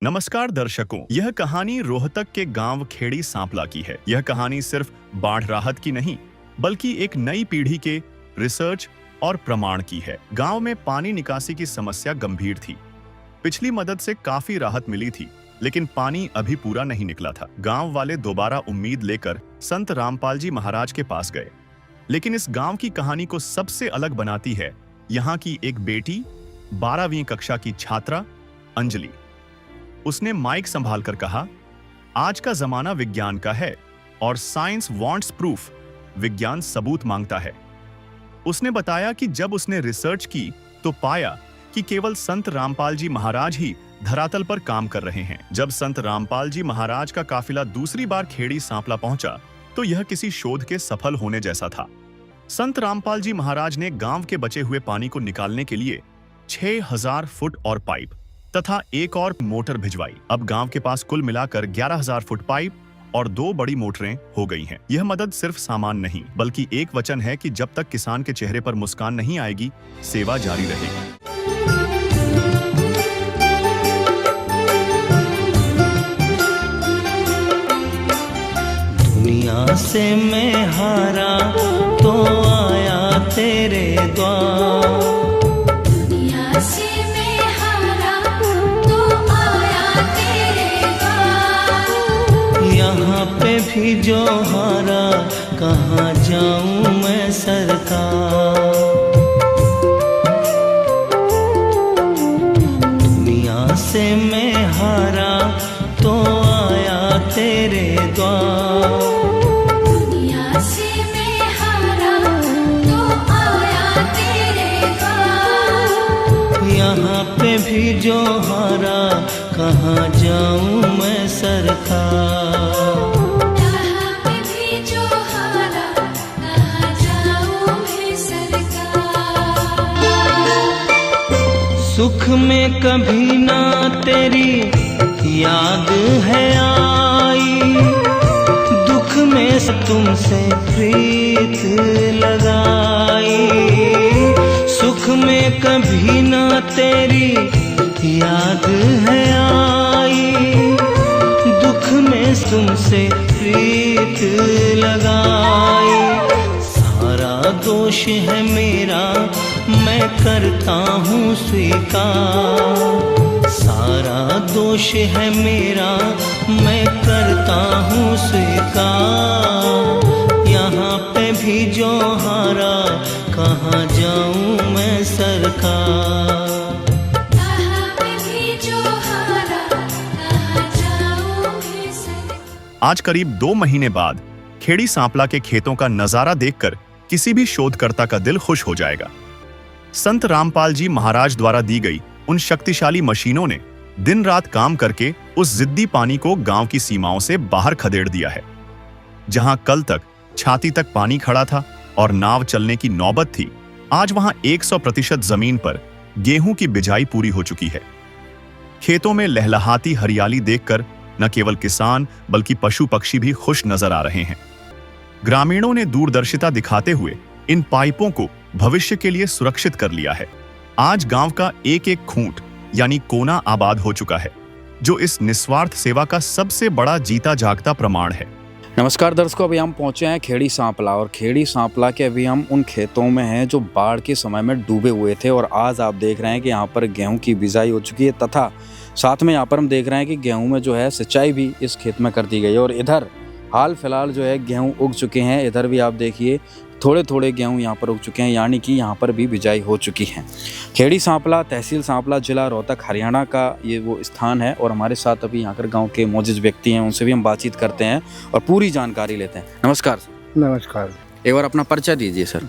नमस्कार दर्शकों, यह कहानी रोहतक के गांव खेड़ी सांपला की है। यह कहानी सिर्फ बाढ़ राहत की नहीं, बल्कि एक नई पीढ़ी के रिसर्च और प्रमाण की है। गांव में पानी निकासी की समस्या गंभीर थी। पिछली मदद से काफी राहत मिली थी, लेकिन पानी अभी पूरा नहीं निकला था। गांव वाले दोबारा उम्मीद लेकर संत रामपाल जी महाराज के पास गए। लेकिन इस गांव की कहानी को सबसे अलग बनाती है यहाँ की एक बेटी, 12वीं कक्षा की छात्रा अंजलि। उसने माइक संभालकर कहा, आज का जमाना विज्ञान का है और साइंस वांट्स प्रूफ। विज्ञान सबूत मांगता है। उसने बताया कि जब उसने रिसर्च की तो पाया कि केवल संत रामपाल जी महाराज ही धरातल पर काम कर रहे हैं। जब संत रामपाल जी महाराज का काफिला दूसरी बार खेड़ी सांपला पहुंचा तो यह किसी शोध के सफल होने जैसा था। संत रामपाल जी महाराज ने गांव के बचे हुए पानी को निकालने के लिए 6000 फुट और पाइप तथा एक और मोटर भिजवाई। अब गांव के पास कुल मिलाकर 11000 फुट पाइप और 2 बड़ी मोटरें हो गई हैं। यह मदद सिर्फ सामान नहीं, बल्कि एक वचन है कि जब तक किसान के चेहरे पर मुस्कान नहीं आएगी, सेवा जारी रहेगी। दुनिया से मैं हारा तो आया तेरे द्वार। दुनिया से मैं हारा तो आया तेरे द्वार। यहाँ पे भी जो हारा, कहाँ जाऊँ मैं सरकार। दुनिया से मैं हारा तो आया तेरे द्वार। दुनिया से मैं हारा तो आया तेरे द्वार। यहाँ पे भी जो हारा, कहाँ जाऊँ मैं सरकार। यहाँ पे भी जो हारा, कहाँ जाऊँ मैं सरकार। सुख में कभी ना तेरी याद है आई, दुख में तुमसे प्रीत लगाई। सुख में कभी ना तेरी याद है आई, दुख में तुमसे प्रीत लगाई। सारा दोष है मेरा, मैं करता हूँ स्वीकार। सारा दोष है मेरा, मैं करता हूँ स्वीकार। यहाँ पे भी जो हारा, कहाँ जाऊँ मैं सरकार। यहाँ पे भी जो हारा, कहाँ जाऊँ मैं सरकार। आज करीब 2 महीने बाद खेड़ी सांपला के खेतों का नजारा देखकर किसी भी शोधकर्ता का दिल खुश हो जाएगा। संत रामपाल जी महाराज द्वारा दी गई उन शक्तिशाली मशीनों ने दिन रात काम करके उस जिद्दी पानी को गांव की सीमाओं से बाहर खदेड़ दिया है। जहां कल तक छाती तक पानी खड़ा था और नाव चलने की नौबत थी, आज वहां 100% जमीन पर गेहूं की बिजाई पूरी हो चुकी है। खेतों में लहलहाती हरियाली देखकर न केवल किसान बल्कि पशु पक्षी भी खुश नजर आ रहे हैं। ग्रामीणों ने दूरदर्शिता दिखाते हुए इन पाइपों को भविष्य के लिए सुरक्षित कर लिया है। आज गांव का एक एक खूंट यानी कोना आबाद हो चुका है, जो इस निस्वार्थ सेवा का सबसे बड़ा जीता जागता प्रमाण है। नमस्कार दर्शकों, अभी हम पहुंचे हैं खेड़ी सांपला और खेड़ी सांपला के अभी हम उन खेतों में हैं जो बाढ़ के समय में डूबे हुए थे। और आज आप देख रहे हैं कि यहाँ पर गेहूं की बिजाई हो चुकी है तथा साथ में यहाँ पर हम देख रहे हैं कि गेहूं में जो है सिंचाई भी इस खेत में कर दी गई है। और इधर हाल फिलहाल जो है गेहूं उग चुके हैं। इधर भी आप देखिए थोड़े थोड़े गेहूं यहाँ पर उग चुके हैं, यानी कि यहाँ पर भी बिजाई हो चुकी है। खेड़ी सांपला, तहसील सांपला, जिला रोहतक, हरियाणा का ये वो स्थान है। और हमारे साथ अभी यहाँ कर गाँव के मौजूद व्यक्ति हैं, उनसे भी हम बातचीत करते हैं और पूरी जानकारी लेते हैं। नमस्कार सर। नमस्कार। एक बार अपना परिचय दीजिए सर।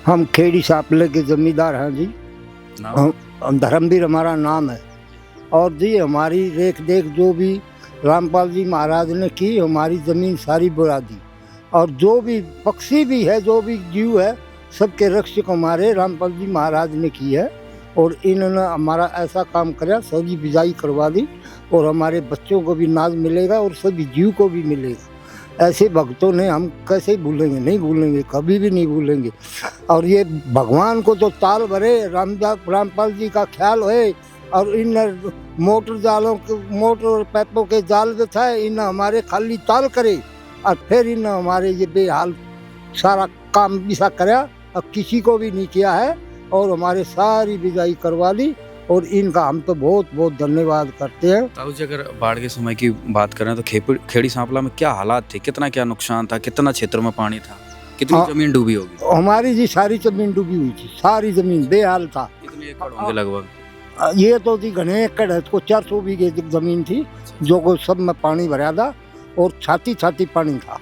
हम खेड़ी सांपले के जमींदार हैं जी। हम धर्मवीर हमारा नाम है। और जी हमारी रेख देख जो भी रामपाल जी महाराज ने की, हमारी ज़मीन सारी बुरा दी। और जो भी पक्षी भी है, जो भी जीव है, सबके रक्षक हमारे रामपाल जी महाराज ने की है। और इन्होंने हमारा ऐसा काम कराया, सभी बिजाई करवा दी और हमारे बच्चों को भी नाज मिलेगा और सभी जीव को भी मिलेगा। ऐसे भक्तों ने हम कैसे भूलेंगे, नहीं भूलेंगे, कभी भी नहीं भूलेंगे। और ये भगवान को तो ताल भरे रामपाल जी का ख्याल है और इन मोटर जालों के मोटर और पैपों के जाल जो था इन हमारे खाली ताल करे और फिर इन हमारे ये बेहाल सारा काम ऐसा कराया और किसी को भी नहीं किया है और हमारे सारी बिजाई करवा ली और इनका हम तो बहुत बहुत धन्यवाद करते हैं। ताऊ जी, अगर बाढ़ के समय की बात करें तो खेड़ी सांपला में क्या हालात थे, कितना क्या नुकसान था, कितना क्षेत्र में पानी था, कितनी जमीन डूबी होगी? हमारी जी सारी जमीन डूबी हुई थी, सारी जमीन बेहाल था। कितने एकड़ होंगे लगभग? ये तो जी घने एकड़ है, इसको 400 बीघे जमीन थी जो को सब में पानी भरा था और छाती छाती पानी था।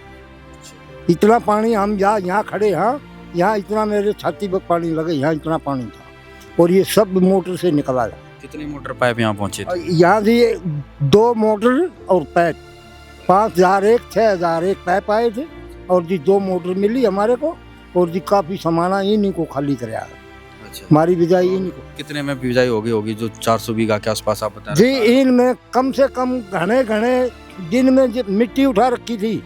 इतना पानी हम यहाँ खड़े हैं, यहाँ इतना मेरे छाती पर पानी लगे, यहाँ इतना पानी था और ये सब मोटर से निकला था। कितने मोटर पाइप यहाँ पहुंचे थे? यहाँ जी 2 मोटर और पाइप 5001 6001 पाइप आए थे और जी 2 मोटर मिली हमारे को और जी काफी सामान इन्हीं को खाली कराया। अच्छा, हमारी बिजाई इन्हीं को। कितने में बिजाई होगी जो 400 बीघा के आसपास आप बता जी रहे हैं? इनमें कम से कम घने घने दिन में मिट्टी उठा रखी थी,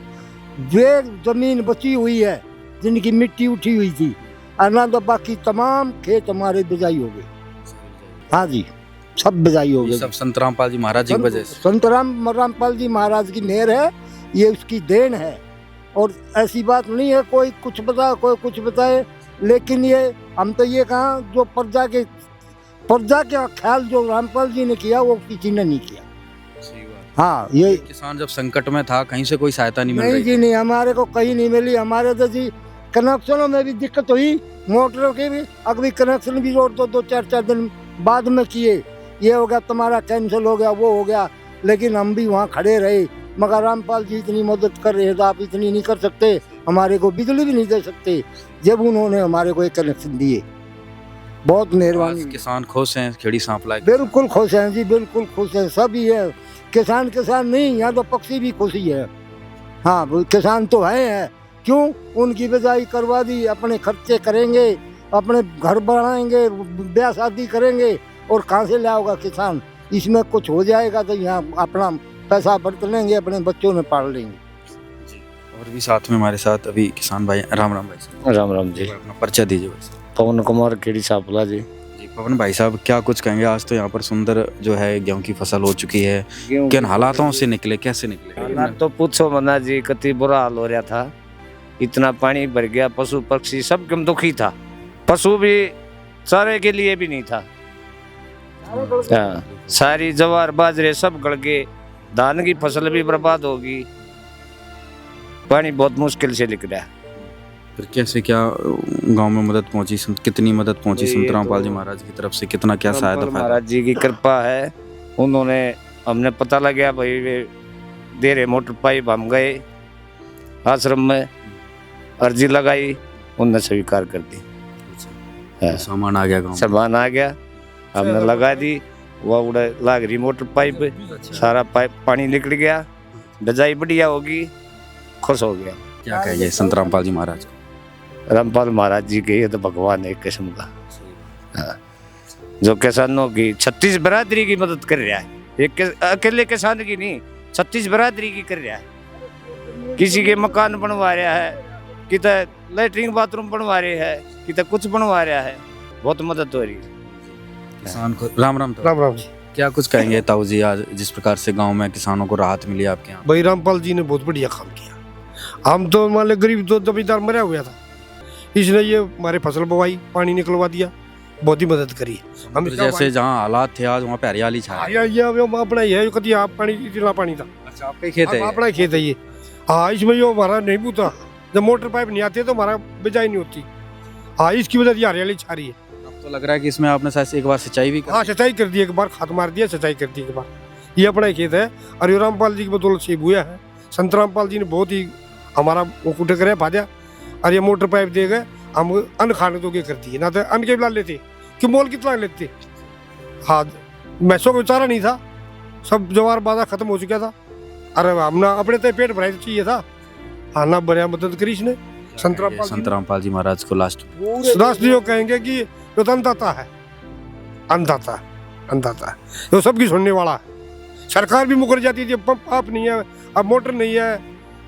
वे जमीन बची हुई है जिनकी मिट्टी उठी हुई थी, और तो बाकी तमाम खेत हमारे बिजाई हो गए। हाँ जी, सब बिजाई हो गए। सब संत रामपाल जी महाराज जी की वजह से? संत रामपाल जी महाराज की मेहर है, ये उसकी देन है और ऐसी बात नहीं है कोई कुछ बताए कोई कुछ बताए, लेकिन ये हम तो ये कहा जो प्रजा के ख्याल जो रामपाल जी ने किया वो किसी ने नहीं किया। हाँ, ये किसान जब संकट में था कहीं से कोई सहायता नहीं मिल नहीं रही? जी नहीं, हमारे को कहीं नहीं मिली। हमारे तो जी कनेक्शनों में भी दिक्कत हुई, मोटरों के भी अगली कनेक्शन भी रोड तो 2-4 दिन बाद में किए, ये हो गया तुम्हारा कैंसिल हो गया वो हो गया, लेकिन हम भी वहाँ खड़े रहे। मगर रामपाल जी इतनी मदद कर रहे थे, आप इतनी नहीं कर सकते, हमारे को बिजली भी नहीं दे सकते, जब उन्होंने हमारे को एक कनेक्शन दिए। बहुत मेहरबानी। किसान खुश हैं खेड़ी सांपला? बिल्कुल खुश हैं जी, बिल्कुल खुश हैं, सभी है। किसान नहीं, यहाँ तो पक्षी भी खुशी है। हाँ, किसान तो है, क्यों? उनकी बिजाई करवा दी, अपने खर्चे करेंगे, अपने घर बनाएंगे, ब्याह शादी करेंगे और कहाँ से लाओगा किसान? इसमें कुछ हो जाएगा तो यहाँ अपना पैसा बरत लेंगे, अपने बच्चों में पाल लेंगे। और भी साथ में हमारे साथ अभी किसान भाई, राम राम भाई। राम राम जी। अपना परिचय दीजिए भाई। पवन कुमार खेड़ी सांपला जी। जी पवन भाई साहब, क्या कुछ कहेंगे? आज तो यहाँ पर सुंदर जो है गेहूं की फसल हो चुकी है, किन हालातों से निकले, कैसे निकले? हालात तो पूछो मना जी, कति बुरा हाल हो रहा था, इतना पानी भर गया, पशु पक्षी सब कम दुखी था, पशु भी चारे के लिए भी नहीं था। हाँ, सारी जवार बाजरे सब गल गए, धान की फसल भी बर्बाद होगी, पानी बहुत मुश्किल से निकल रहा है। फिर कैसे क्या गांव में मदद पहुंची, कितनी मदद पहुंची संत रामपाल जी महाराज की तरफ से, कितना क्या सहायता? महाराज जी की कृपा है, उन्होंने हमने पता लग गया भाई वे दे रहे मोटर पाइप, हम गए आश्रम में, अर्जी लगाई, उनने स्वीकार कर दी। सामान आ गया गाँव, सामान आ गया, हमने लगा दी, वह उड़ा लाग रही मोटर पाइप, सारा पाइप पानी निकल गया, बिजाई बढ़िया होगी, खुश हो गया। क्या कहिए संत रामपाल जी महाराज? रामपाल महाराज जी के ये तो भगवान है एक किस्म का। हाँ, जो किसानों की 36 बरादरी की मदद कर रहा है, एक अकेले किसान की नहीं, 36 बरादरी की कर रहा है। किसी के मकान बनवा रहा है, कितना लैट्रिन बाथरूम बनवा रहे हैं, कितना कुछ बनवा रहा है, बहुत मदद हो रही है किसान को। राम राम। राम राम जी। क्या कुछ कहेंगे ताऊ जी, आज जिस प्रकार से गांव में किसानों को राहत मिली आपके यहाँ? भाई रामपाल जी ने बहुत बढ़िया काम किया। हम तो मान लो गरीब तो जमींदार मरा हुआ था, इसने ये हमारे फसल बोवाई, पानी निकलवा दिया, बहुत ही मदद करी। हम जैसे जहाँ हालात थे आज वहाँ पे हरियाली छाई। ये अपना ही है, कभी आप पानी इतना पानी था। अच्छा, आपका खेत है? अपना ही खेत है ये। हाँ, इसमें जो हमारा नहीं बूता, जब मोटर पाइप नहीं आती तो हमारा बिजाई नहीं होती। हाँ, इसकी वजह से हरियाली छा रही है। अब तो लग रहा है कि इसमें आपने शायद एक बार सिंचाई भी हाँ, सिंचाई कर दी एक बार, खाद मार दिया, सिंचाई कर दी एक बार। ये अपना ही खेत है और ये रामपाल जी की बदौलत से हुआ है। संत रामपाल जी ने बहुत ही हमारा वो कुट करे फाद्या, और ये मोटर पाइप दे गए, हम अन्न खाने तो कर दिए, ना तो अन्न के बिला लेते कि मोल कितना लेते। हाँ, मैसों को चारा नहीं था, सब जवार बाजा खत्म हो चुका था, अरे हमने अपने तो पेट भराई चाहिए था। हाँ ना, बढ़िया मदद करी इसने संत रामपाल जी महाराज को। लास्ट कहेंगे कि जो अन्नदाता है, अन्नदाता है, जो सबकी सुनने वाला है। सरकार भी मुकर जाती थी, पंप आप नहीं है, अब मोटर नहीं है,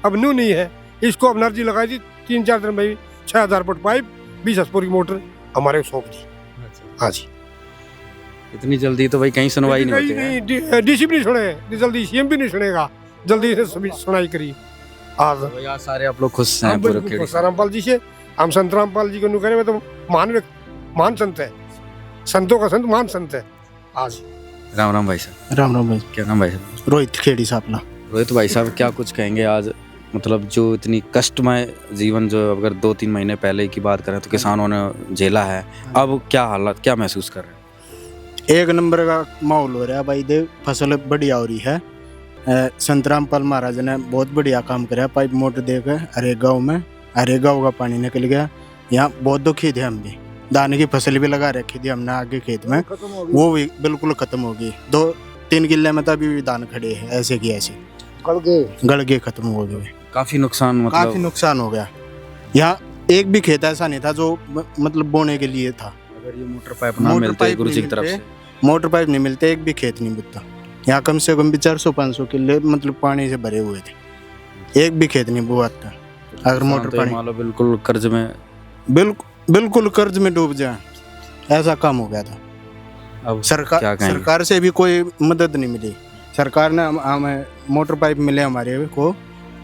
अब न्यू नहीं है, इसको अब एनर्जी लगाई थी, 3-4 दिन में 6000 फुट पाइप, 20 HP की मोटर हमारे को सौंप दी। हाँ जी, इतनी जल्दी तो भाई कहीं सुनवाई नहीं होती है। नहीं, डीसी भी नहीं सुने, जल्दी सीएम भी नहीं सुनेगा, जल्दी से सुनाई करी आज। तो भाई आज सारे आप लोग खुश हैं हम पूरे बिल्कुल खेड़ी खुश हैं रामपाल जी से। हम संत रामपाल जी को नु करें, तो महान संत है, संतों का संत, महान संत है आज। राम राम भाई साहब। राम राम भाई। क्या नाम भाई साहब? रोहित खेड़ी सापला। रोहित भाई साहब, क्या कुछ कहेंगे आज, मतलब जो इतनी कष्टमय जीवन जो अगर 2-3 महीने पहले की बात करें तो किसानों ने झेला है, अब क्या हालात, क्या महसूस कर रहे हैं? एक नंबर का माहौल हो रहा है भाई, देव फसल बढ़िया हो रही है। संत रामपाल महाराज ने बहुत बढ़िया काम कराया, पाइप मोटर देकर हर एक गाँव में, हर एक गाँव का पानी निकल गया। यहाँ बहुत दुखी थे हम भी, दाने की फसल भी लगा रखी थी हमने आगे खेत में, वो भी बिल्कुल खत्म हो गई। 2-3 किले में तो अभी भी दान खड़े हैं, ऐसे की ऐसे गड़ के खत्म हो गए। काफी नुकसान, मतलब काफी नुकसान हो गया। यहाँ एक भी खेत ऐसा नहीं था जो मतलब बोने के लिए था। अगर ये मोटर पाइप ना मिलते गुरु जी की तरफ से, मोटर पाइप नहीं मिलते, एक भी खेत नहीं बुतता। यहाँ कम से कम भी 400-500 किले मतलब पानी से भरे हुए थे, एक भी खेत नहीं बुआता। अगर मोटर पानी मान लो बिल्कुल कर्ज में, बिल्कुल कर्ज में डूब जाए, ऐसा काम हो गया था। अब क्या कहेंगे? सरकार से भी कोई मदद नहीं मिली। सरकार ने हमें मोटर पाइप मिले हमारे को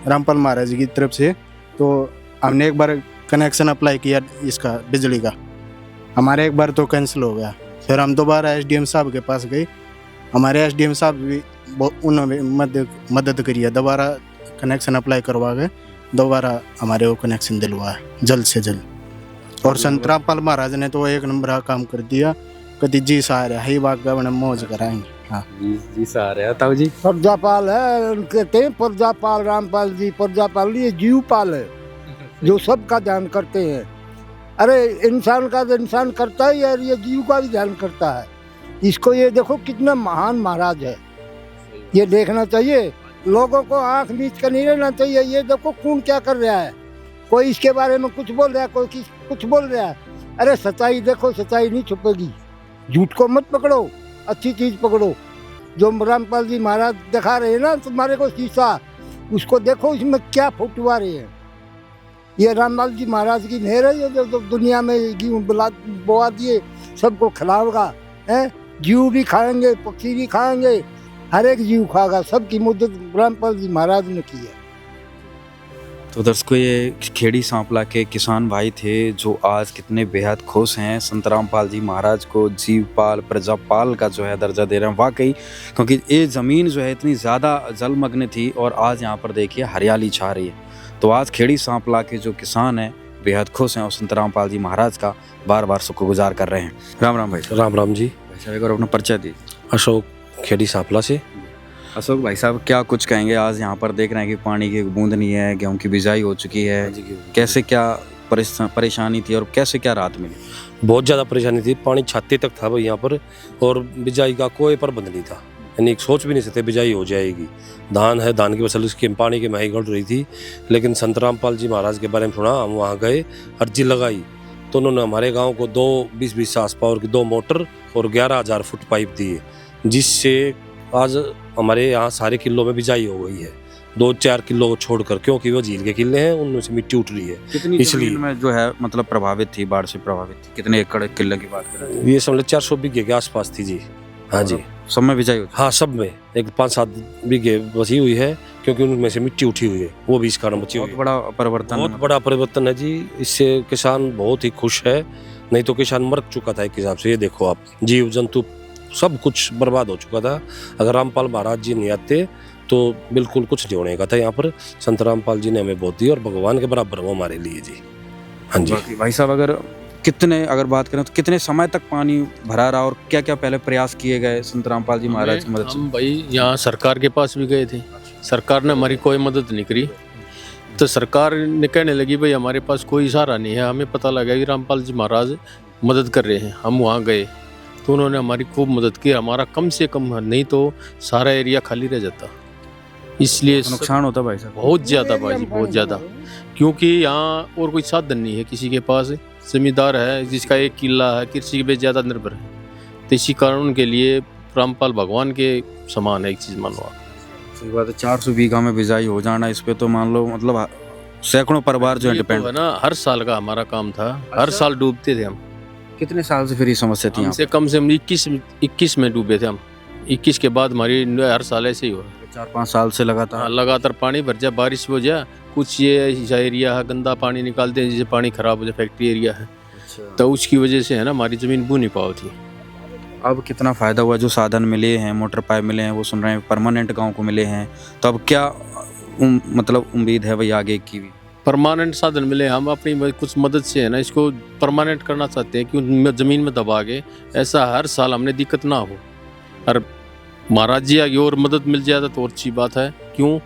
रामपाल महाराज की तरफ से, तो हमने एक बार कनेक्शन अप्लाई किया इसका बिजली का, हमारे एक बार तो कैंसिल हो गया। फिर हम दोबारा एसडीएम साहब के पास गए, हमारे एसडीएम साहब भी उन्होंने मदद करी है, दोबारा कनेक्शन अप्लाई करवा के दोबारा हमारे को कनेक्शन दिलवाया जल्द से जल्द। और संत रामपाल महाराज ने तो एक नंबर का काम कर दिया, कभी जी सारे ही वाक़ा बना मौज कराएंगे। हाँ जी सारे हैं ताऊ जी। प्रजापाल है, उनके कहते हैं प्रजापाल, रामपाल जी प्रजापाल, ये जीवपाल है जो सबका ध्यान करते हैं। अरे इंसान का तो इंसान करता ही है, ये जीव का भी ध्यान करता है। इसको ये देखो कितना महान महाराज है, ये देखना चाहिए। लोगों को आंख नीच कर नहीं रहना चाहिए। ये देखो कौन क्या कर रहा है, कोई इसके बारे में कुछ बोल रहा है, कोई कुछ बोल रहा है। अरे सच्चाई देखो, सच्चाई नहीं छुपेगी। झूठ को मत पकड़ो, अच्छी चीज पकड़ो। जो रामपाल जी महाराज दिखा रहे हैं ना तुम्हारे को शीशा, उसको देखो इसमें क्या फोटो आ रहे हैं। ये रामपाल जी महाराज की मेहर है, जो दुनिया में गेहूँ बोआ दिए, सबको खिलाएगा। हैं, जीव भी खाएंगे, पक्षी भी खाएंगे, हर एक जीव खाएगा। सबकी मदद रामपाल जी महाराज ने की है। तो दर्शकों, ये खेड़ी सांपला के किसान भाई थे जो आज कितने बेहद खुश हैं, संत रामपाल जी महाराज को जीवपाल, प्रजापाल का जो है दर्जा दे रहे हैं। वाकई, क्योंकि ये ज़मीन जो है इतनी ज़्यादा जलमग्न थी और आज यहाँ पर देखिए हरियाली छा रही है। तो आज खेड़ी सांपला के जो किसान हैं बेहद खुश हैं और संत रामपाल जी महाराज का बार बार शुक्रगुजार कर रहे हैं। राम राम भाई। राम राम जी। भाई साहब एक बार अपना परिचय दी। अशोक, खेड़ी सांपला से। अशोक भाई साहब, क्या कुछ कहेंगे? आज यहाँ पर देख रहे हैं कि पानी की एक बूंद नहीं है, गेहूं की बिजाई हो चुकी है, कैसे क्या परेशानी थी और कैसे क्या राहत मिली? बहुत ज़्यादा परेशानी थी, पानी छाती तक था भाई यहाँ पर, और बिजाई का कोई प्रबंध नहीं था। यानी सोच भी नहीं सकते बिजाई हो जाएगी। धान है, धान की फसल, इसकी पानी की महंगी गढ़ रही थी। लेकिन संत रामपाल जी महाराज के बारे में सुना, हम वहाँ गए, अर्जी लगाई, तो उन्होंने हमारे गाँव को 2 20-20 हार्स पावर की 2 मोटर और 11,000 फुट पाइप दिए, जिससे आज हमारे यहाँ सारे किलों में बिजाई हो गई है, 2-4 किलो को छोड़कर, क्योंकि वो झील के किले हैं, उनमें से मिट्टी उठ रही है। कितनी इसलिए जमीन में जो है मतलब प्रभावित थी, बाढ़ से प्रभावित थी? कितने एकड़ किले की बात कर रहे हैं? ये समझ 400 बीघे के आसपास थी जी। हाँ जी, सब में बिजाई होती? हाँ सब में, एक 5-7 बीघे बची हुई है, क्योंकि उनमें से मिट्टी उठी हुई है, वो भी इस कारण बची हुई है। बहुत बड़ा परिवर्तन, बहुत बड़ा परिवर्तन है जी। इससे किसान बहुत ही खुश है, नहीं तो किसान मर चुका था एक हिसाब से। ये देखो आप, जीव जंतु सब कुछ बर्बाद हो चुका था। अगर रामपाल महाराज जी नहीं आते तो बिल्कुल कुछ नहीं होने का था यहाँ पर। संत रामपाल जी ने हमें बहुत दी और भगवान के बराबर वो हमारे लिए जी। हाँ जी भाई साहब, अगर बात करें तो कितने समय तक पानी भरा रहा और क्या क्या पहले प्रयास किए गए संत रामपाल जी महाराज की मदद से? हम भाई यहाँ सरकार के पास भी गए थे, सरकार ने हमारी कोई मदद नहीं करी। तो सरकार ने कहने लगी भाई हमारे पास कोई सहारा नहीं है। हमें पता लगा कि रामपाल जी महाराज मदद कर रहे हैं। हम वहाँ गए तो उन्होंने हमारी खूब मदद की। हमारा कम से कम नहीं तो सारा एरिया खाली रह जाता, इसलिए नुकसान होता भाई साहब बहुत ज़्यादा भाई, बहुत ज़्यादा। क्योंकि यहाँ और कोई साधन नहीं है किसी के पास। जमींदार है जिसका एक किला है, कृषि पे ज़्यादा निर्भर है, तो इसी कारण उनके लिए रामपाल भगवान के समान है। एक चीज़ मानो आप, सही बात है। 400 बीघा में बिजाई हो जाना, इस पे तो मान लो मतलब सैकड़ों परिवार जो है डिपेंड है ना। हर साल का हमारा काम था, हर साल डूबते थे हम। कितने साल से फिर ये समस्या थी यहाँ हमसे कम से कम 21 में डूबे थे हम। 21 के बाद हमारी हर साल ऐसे ही हो रहा है। 4-5 साल से लगातार? हाँ, लगातार पानी भर जाए, बारिश हो जाए, कुछ ये ऐसा एरिया है गंदा पानी निकालते हैं जिससे पानी खराब हो जाए, फैक्ट्री एरिया है, तो उसकी वजह से है ना हमारी ज़मीन बू नहीं पाओ थी। अब कितना फ़ायदा हुआ, जो साधन मिले हैं, मोटर पाइप मिले हैं, वो सुन रहे हैं परमानेंट गांव को मिले हैं, तो अब क्या मतलब उम्मीद है भाई आगे की भी? परमानेंट साधन मिले, हम अपनी कुछ मदद से है ना इसको परमानेंट करना चाहते हैं कि ज़मीन में दबा के ऐसा हर साल हमने दिक्कत ना हो। और महाराज जी आगे और मदद मिल जाए तो और अच्छी बात है, क्यों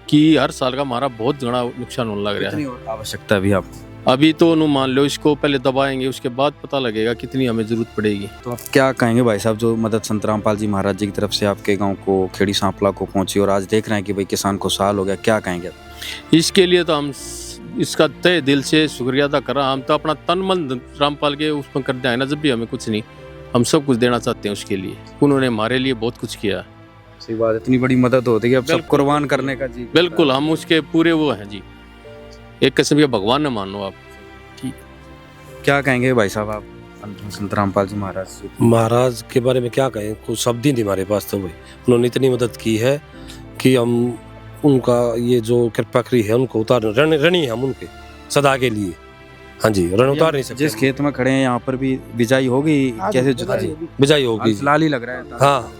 कि हर साल का हमारा बहुत बड़ा नुकसान होने लग रहा है। कितनी और आवश्यकता है अभी आप? अभी तो मान लो इसको पहले दबाएंगे, उसके बाद पता लगेगा कितनी हमें ज़रूरत पड़ेगी। तो आप क्या कहेंगे भाई साहब, जो मदद संत रामपाल जी महाराज जी की तरफ से आपके गांव को, खेड़ी सांपला को पहुंची और आज देख रहे हैं कि भाई किसान खुशहाल हो गया, क्या कहेंगे? इसके लिए तो हम इसका तय दिल से शुक्रिया अदा कर रहा। हम तो अपना तन मन रामपाल के उसमें कर दिया है ना, जब भी हमें कुछ नहीं, हम सब कुछ देना चाहते हैं उसके लिए। उन्होंने हमारे लिए बहुत कुछ किया। सही बात, इतनी बड़ी मदद होती है, अब सब कुर्बान करने का जी। बिल्कुल, हम उसके पूरे वो हैं जी, एक किस्म के भगवान ने मानो आप। ठीक, क्या कहेंगे भाई साहब आप संत रामपाल जी महाराज? महाराज के बारे में क्या कहें, कुछ शब्द ही नहीं हमारे पास। तो भाई उन्होंने इतनी मदद की है कि हम उनका ये जो कृपा करी है उनको उतार ऋणी हम उनके सदा के लिए। हाँ जी, ऋण उतार नहीं सकते। जिस खेत में खड़े हैं यहाँ पर भी बिजाई होगी, कैसे जुताई? बिजाई होगी, लाल ही लग रहा है। हाँ,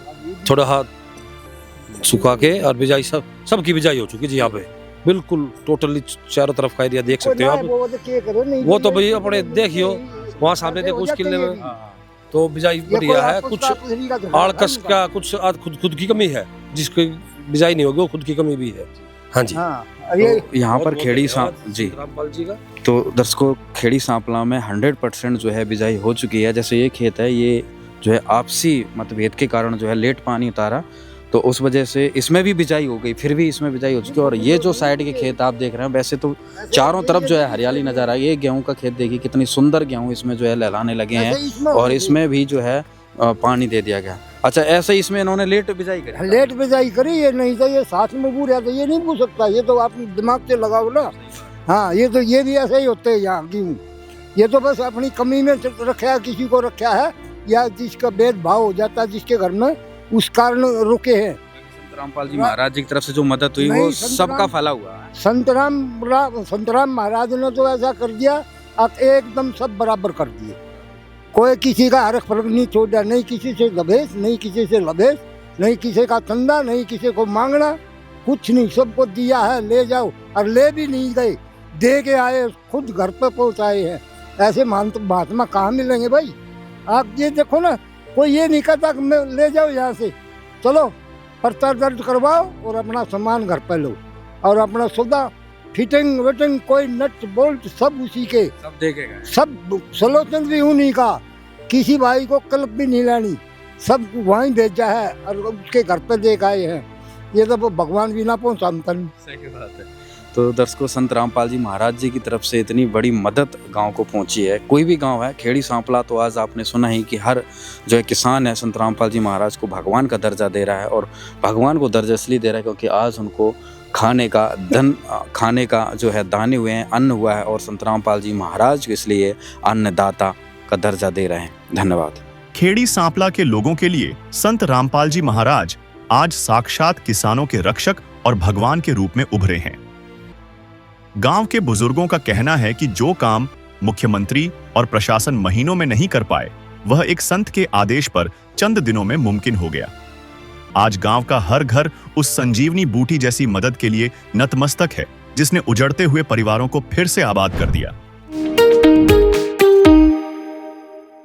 थोड़ा हाथ सुखा के और बिजाई सबकी बिजाई हो चुकी जी। यहाँ पे बिल्कुल टोटली चारों तरफ का एरिया देख सकते हो आप। वो तो भाई अपने देखियो वहाँ सामने देखो उस किले में तो बिजाई बढ़िया है। कुछ आड़कस का कुछ खुद की कमी है, जिसकी बिजाई नहीं होगी वो खुद की कमी भी है। हाँ जी, तो यहाँ पर खेड़ी जी रामपाल जी का तो दर्शकों, खेड़ी सांपला में 100% जो है बिजाई हो चुकी है। जैसे ये खेत है, ये जो है आपसी मतभेद के कारण जो है लेट पानी उतारा, तो उस वजह से इसमें भी बिजाई हो गई, फिर भी इसमें बिजाई हो चुकी है। और ये जो साइड के खेत आप देख रहे हैं, वैसे तो चारों तरफ जो है हरियाली नजर आ रही है। ये गेहूं का खेत देखिए, कितनी सुंदर गेहूं इसमें जो है लहलाने लगे हैं, और इसमें भी जो है पानी दे दिया गया। अच्छा, ऐसे इसमें इन्होंने लेट बिजाई करी? लेट बिजाई करी, ये नहीं तो ये साथ में बू रहा तो ये नहीं बू सकता, ये तो आप दिमाग से लगाओ ना। हाँ, ये तो ये भी ऐसे ही होते हैं यहाँ गेहूँ। ये तो बस अपनी कमी में रखा है, किसी को रखा है, या जिसका भेदभाव हो जाता है जिसके घर में, उस कारण रुके हैं। संत रामपाल जी महाराज जी की तरफ से जो मदद हुई वो सबका फला हुआ है। संत राम महाराज ने तो ऐसा कर दिया, अब एकदम सब बराबर कर दिए। कोई किसी का हरख फर्क नहीं छोड़ा, नहीं किसी से दबेश, नहीं किसी से लबेश, नहीं किसी का चंदा, नहीं किसी को मांगना, कुछ नहीं, सबको दिया है, ले जाओ। और ले भी नहीं गए, दे के आए, खुद घर पे पहुंचाए हैं। ऐसे महात्मा कहाँ मिलेंगे भाई? आप ये देखो ना, कोई ये नहीं कहता कि मैं ले जाओ यहाँ से, चलो पर्चा दर्ज करवाओ और अपना सामान घर पे लो, और अपना सौदा फिटिंग वेटिंग कोई नट बोल्ट सब उसी के, सब देखे गए, सब सलोचन भी उन्हीं का, किसी भाई को क्लब भी नहीं लानी, सब वहीं भेजा है और उसके घर पे देख आए हैं। ये तो भगवान भी ना पहुँचा। सही बात है। तो दर्शकों, संत रामपाल जी महाराज जी की तरफ से इतनी बड़ी मदद गांव को पहुंची है। कोई भी गांव है, खेड़ी सांपला, तो आज आपने सुना ही कि हर जो है किसान है, संत रामपाल जी महाराज को भगवान का दर्जा दे रहा है। और भगवान को दर्जा इसलिए दे रहा है क्योंकि आज उनको खाने का जो है दाने हुए हैं, अन्न हुआ है, और संत रामपाल जी महाराज को इसलिए अन्नदाता का दर्जा दे रहे हैं। धन्यवाद। खेड़ी सांपला के लोगों के लिए संत रामपाल जी महाराज आज साक्षात किसानों के रक्षक और भगवान के रूप में उभरे हैं। गांव के बुजुर्गों का कहना है कि जो काम मुख्यमंत्री और प्रशासन महीनों में नहीं कर पाए, वह एक संत के आदेश पर चंद दिनों में मुमकिन हो गया। आज गांव का हर घर उस संजीवनी बूटी जैसी मदद के लिए नतमस्तक है, जिसने उजड़ते हुए परिवारों को फिर से आबाद कर दिया।